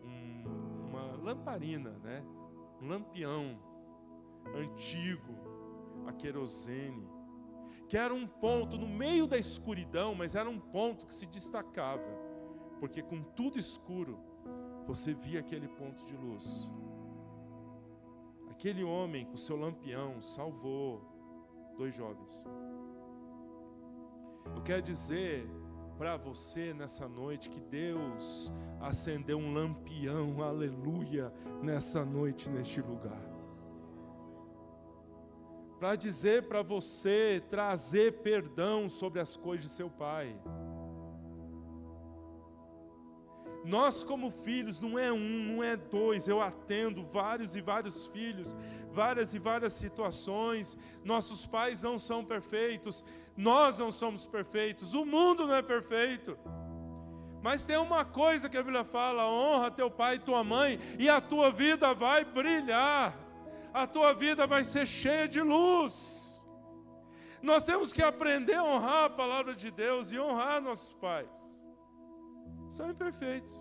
uma lamparina, um lampião antigo, a querosene, que era um ponto no meio da escuridão, mas era um ponto que se destacava, porque com tudo escuro, você via aquele ponto de luz. Aquele homem com seu lampião salvou 2 jovens. Eu quero dizer para você nessa noite que Deus acendeu um lampião, aleluia, nessa noite, neste lugar. Para dizer para você, trazer perdão sobre as coisas de seu pai. Nós como filhos, não é 1, não é 2, eu atendo vários e vários filhos, várias e várias situações. Nossos pais não são perfeitos, nós não somos perfeitos, o mundo não é perfeito. Mas tem uma coisa que a Bíblia fala: honra teu pai e tua mãe, e a tua vida vai brilhar, a tua vida vai ser cheia de luz. Nós temos que aprender a honrar a palavra de Deus e honrar nossos pais. São imperfeitos,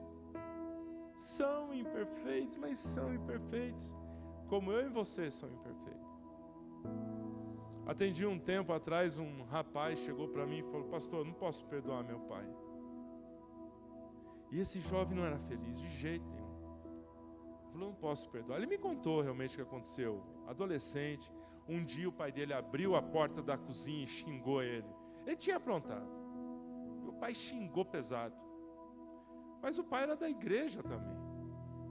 mas são imperfeitos, como eu e você são imperfeitos. Atendi um tempo atrás, um rapaz chegou para mim e falou: pastor, eu não posso perdoar meu pai. E esse jovem não era feliz de jeito nenhum. Ele falou: não posso perdoar. Ele me contou realmente o que aconteceu. Adolescente, um dia o pai dele abriu a porta da cozinha e xingou ele. Ele tinha aprontado, e o pai xingou pesado. Mas o pai era da igreja também.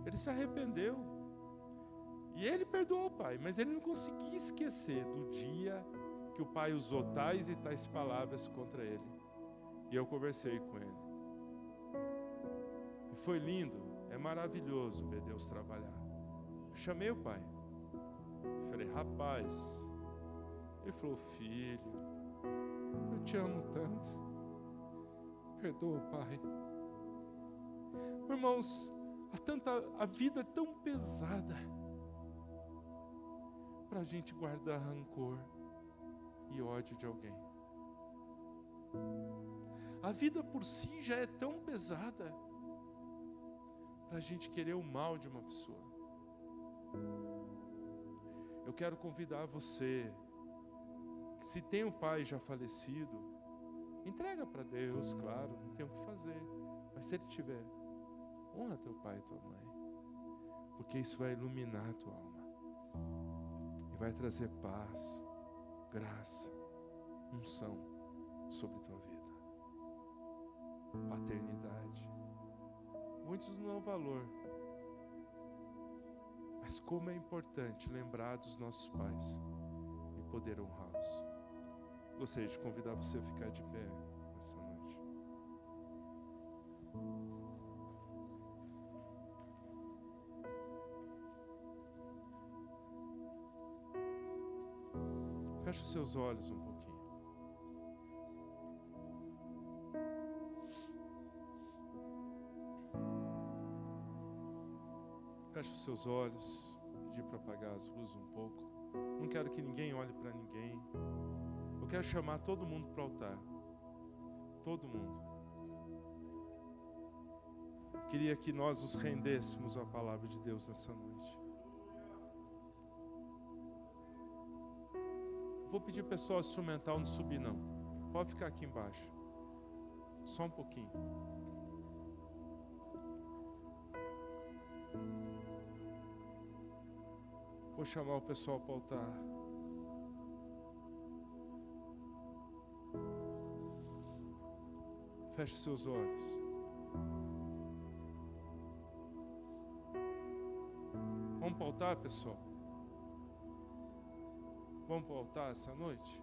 Ele se arrependeu. E ele perdoou o pai, mas ele não conseguia esquecer do dia que o pai usou tais e tais palavras contra ele. E eu conversei com ele. E foi lindo, é maravilhoso ver Deus trabalhar. Eu chamei o pai. Eu falei: rapaz. Ele falou: filho, eu te amo tanto. Perdoa o pai. Irmãos, a vida é tão pesada, para a gente guardar rancor e ódio de alguém. A vida por si já é tão pesada para a gente querer o mal de uma pessoa. Eu quero convidar você, que se tem um pai já falecido, entrega para Deus, claro, não tem o que fazer. Mas se ele tiver, honra teu pai e tua mãe, porque isso vai iluminar a tua alma e vai trazer paz, graça, unção sobre tua vida. Paternidade. Muitos não dão valor, mas como é importante lembrar dos nossos pais e poder honrá-los. Gostaria de convidar você a ficar de pé nessa noite. Feche os seus olhos um pouquinho. Feche os seus olhos, pedir para apagar as luzes um pouco. Não quero que ninguém olhe para ninguém. Eu quero chamar todo mundo para o altar. Todo mundo. Eu queria que nós nos rendêssemos à palavra de Deus nessa noite. Vou pedir pessoal instrumental não subir não. Pode ficar aqui embaixo. Só um pouquinho. Vou chamar o pessoal para o altar. Feche seus olhos. Vamos para o altar, pessoal? Vamos para o altar essa noite?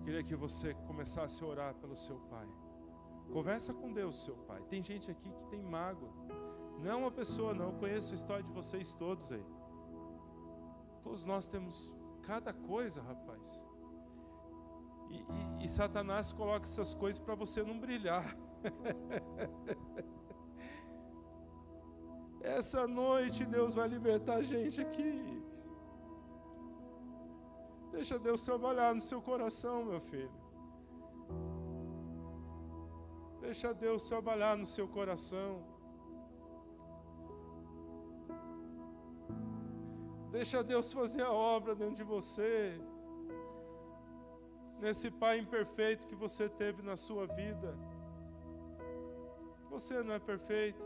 Queria que você começasse a orar pelo seu pai. Conversa com Deus, seu pai. Tem gente aqui que tem mágoa. Não é uma pessoa, não. Eu conheço a história de vocês todos aí. Todos nós temos cada coisa, rapaz. E Satanás coloca essas coisas para você não brilhar. Essa noite Deus vai libertar a gente aqui. Deixa Deus trabalhar no seu coração, meu filho. Deixa Deus trabalhar no seu coração. Deixa Deus fazer a obra dentro de você. Nesse pai imperfeito que você teve na sua vida. Você não é perfeito.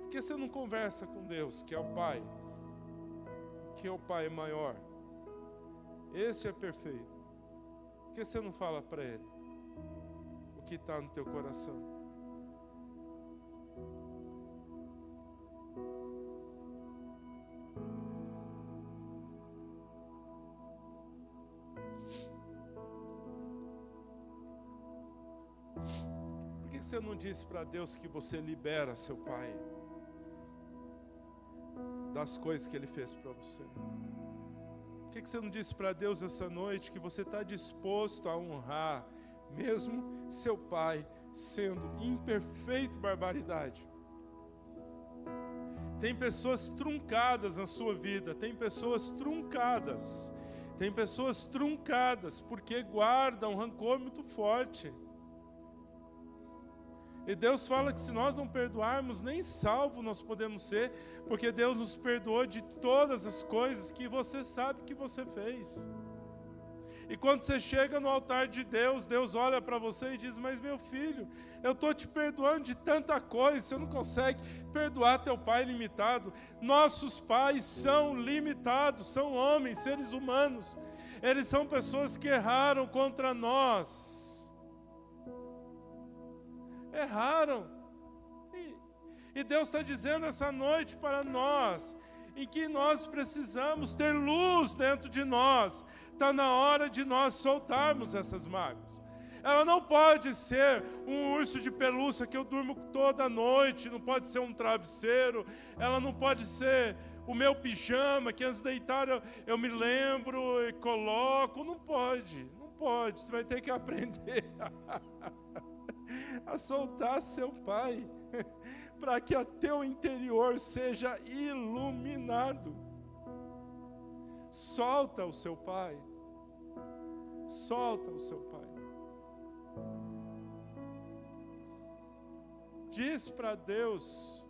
Por que você não conversa com Deus, que é o Pai? Que é o Pai maior? Esse é perfeito. Por que você não fala para Ele o que está no teu coração? Por que você não disse para Deus que você libera seu pai das coisas que Ele fez para você? Por que você não disse para Deus essa noite que você está disposto a honrar, mesmo seu pai sendo imperfeito, barbaridade? Tem pessoas truncadas na sua vida, tem pessoas truncadas porque guardam um rancor muito forte. E Deus fala que se nós não perdoarmos, nem salvo nós podemos ser, porque Deus nos perdoou de todas as coisas que você sabe que você fez. E quando você chega no altar de Deus, Deus olha para você e diz: mas meu filho, eu estou te perdoando de tanta coisa, você não consegue perdoar teu pai limitado. Nossos pais são limitados, são homens, seres humanos. Eles são pessoas que erraram contra nós. Erraram. E Deus está dizendo essa noite para nós, em que nós precisamos ter luz dentro de nós. Está na hora de nós soltarmos essas mágoas. Ela não pode ser um urso de pelúcia que eu durmo toda noite, não pode ser um travesseiro, ela não pode ser o meu pijama, que antes de deitar eu me lembro e coloco. Não pode, você vai ter que aprender. a soltar seu Pai, para que o teu interior seja iluminado. Solta o seu Pai. Solta o seu Pai. Diz para Deus: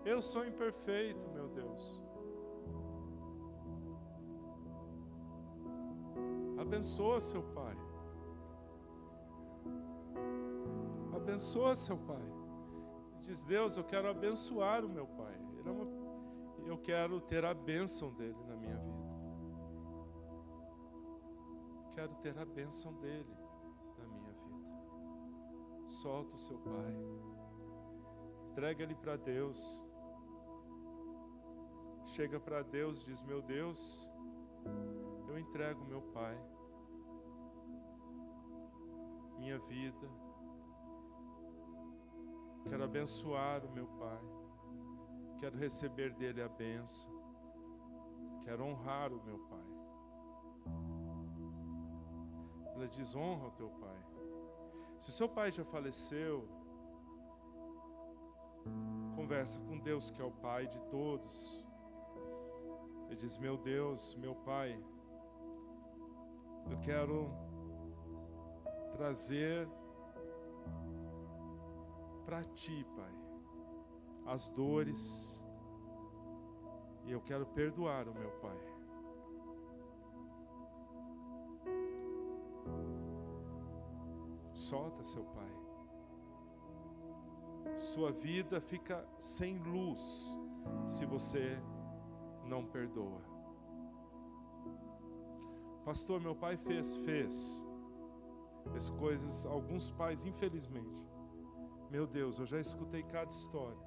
eu sou imperfeito, meu Deus. Abençoa seu Pai. Abençoa seu Pai. Diz: Deus, eu quero abençoar o meu Pai. Eu quero ter a bênção dele na minha vida. Quero ter a bênção dele na minha vida. Solta o seu Pai. Entrega ele para Deus. Chega para Deus e diz: meu Deus, eu entrego meu Pai, minha vida. Quero abençoar o meu Pai. Quero receber dele a bênção. Quero honrar o meu Pai. Ela diz: honra o teu Pai. Se seu pai já faleceu, conversa com Deus, que é o Pai de todos. Ele diz: meu Deus, meu Pai, eu quero trazer para ti, Pai, as dores, e eu quero perdoar o meu Pai. Solta seu Pai. Sua vida fica sem luz se você não perdoa. Pastor, meu pai fez coisas, alguns pais, infelizmente. Meu Deus, eu já escutei cada história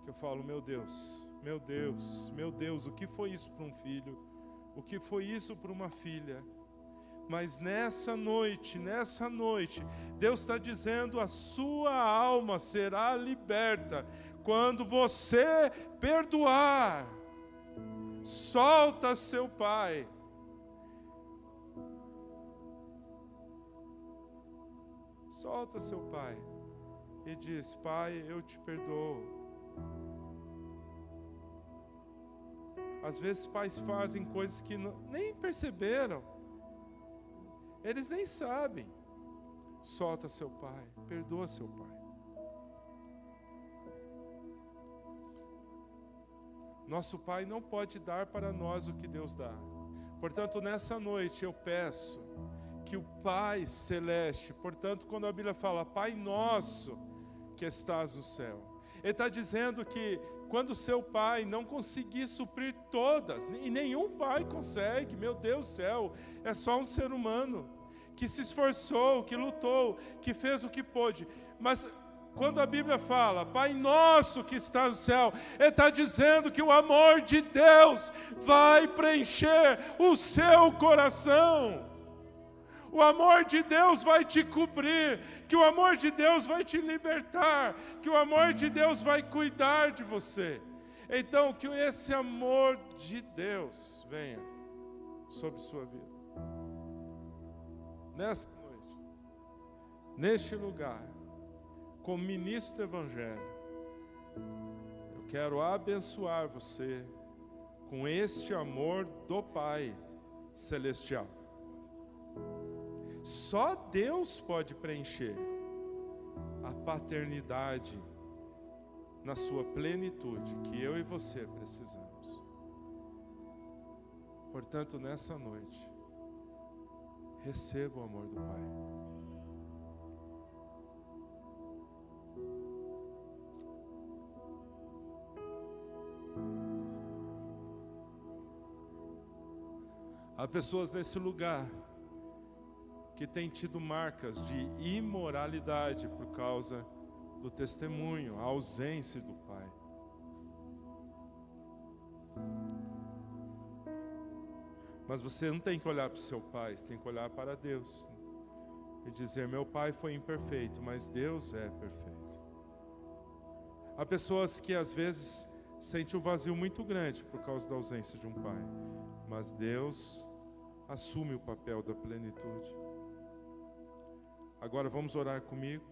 que eu falo: meu Deus, meu Deus, meu Deus, o que foi isso para um filho? O que foi isso para uma filha? Mas nessa noite, Deus está dizendo: a sua alma será liberta quando você perdoar. Solta seu pai. Solta seu pai e diz: Pai, eu te perdoo. Às vezes pais fazem coisas que nem perceberam. Eles nem sabem. Solta seu pai, perdoa seu pai. Nosso Pai não pode dar para nós o que Deus dá. Portanto, nessa noite eu peço que o Pai Celeste, portanto, quando a Bíblia fala Pai Nosso que estás no céu, Ele está dizendo que quando seu pai não conseguir suprir todas, e nenhum pai consegue, meu Deus do céu, é só um ser humano que se esforçou, que lutou, que fez o que pôde. Mas quando a Bíblia fala Pai Nosso que está no céu, Ele está dizendo que o amor de Deus vai preencher o seu coração. O amor de Deus vai te cobrir, que o amor de Deus vai te libertar, que o amor de Deus vai cuidar de você. Então, que esse amor de Deus venha sobre sua vida. Nessa noite, neste lugar, como ministro do Evangelho, eu quero abençoar você com este amor do Pai Celestial. Só Deus pode preencher a paternidade na sua plenitude, que eu e você precisamos. Portanto, nessa noite, receba o amor do Pai. Há pessoas nesse lugar que têm tido marcas de imoralidade por causa do testemunho, a ausência do Pai. Mas você não tem que olhar para o seu pai, você tem que olhar para Deus e dizer: meu pai foi imperfeito, mas Deus é perfeito. Há pessoas que às vezes sentem um vazio muito grande por causa da ausência de um pai, mas Deus assume o papel da plenitude. Agora vamos orar comigo.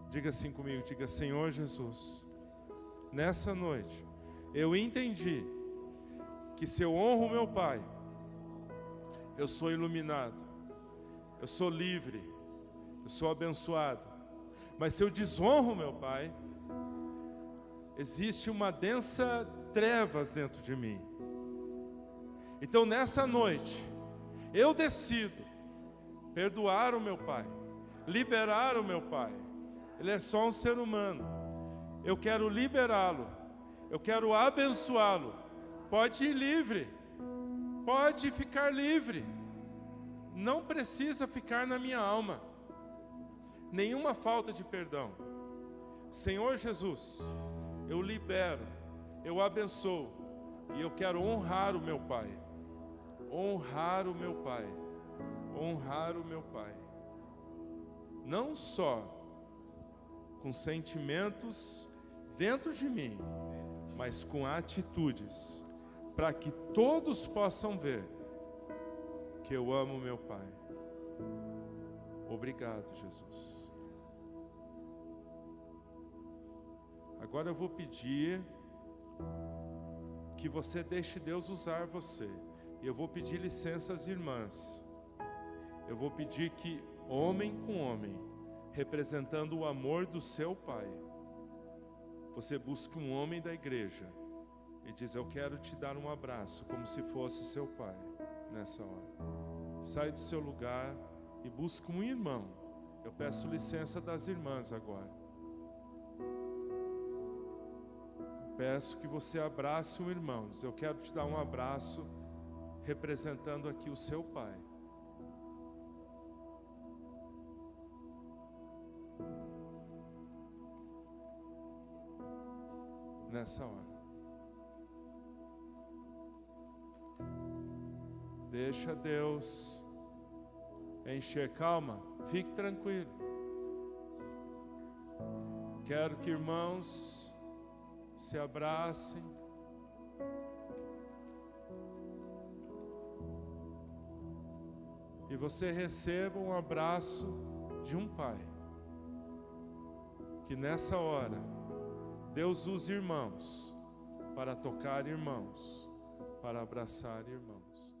Diga assim comigo, diga: Senhor Jesus, nessa noite eu entendi que se eu honro meu Pai, eu sou iluminado, eu sou livre, eu sou abençoado. Mas se eu desonro meu Pai, existe uma densa trevas dentro de mim. Então nessa noite, eu decido perdoar o meu pai, liberar o meu pai. Ele é só um ser humano. Eu quero liberá-lo, eu quero abençoá-lo. Pode ir livre, pode ficar livre. Não precisa ficar na minha alma nenhuma falta de perdão. Senhor Jesus, eu libero, eu abençoo, e eu quero honrar o meu pai. Honrar o meu pai, honrar o meu pai, não só com sentimentos dentro de mim, mas com atitudes, para que todos possam ver que eu amo meu pai. Obrigado, Jesus. Agora eu vou pedir que você deixe Deus usar você. Eu vou pedir licença às irmãs. Eu vou pedir que homem com homem, representando o amor do seu pai, você busque um homem da igreja e diz: eu quero te dar um abraço, como se fosse seu pai, nessa hora. Sai do seu lugar e busque um irmão. Eu peço licença das irmãs agora. Peço que você abrace um irmão. Diz: eu quero te dar um abraço, representando aqui o seu pai. Nessa hora. Deixa Deus encher. Calma, fique tranquilo. Quero que irmãos se abracem. E você receba um abraço de um pai. Que nessa hora Deus use irmãos para tocar irmãos, para abraçar irmãos.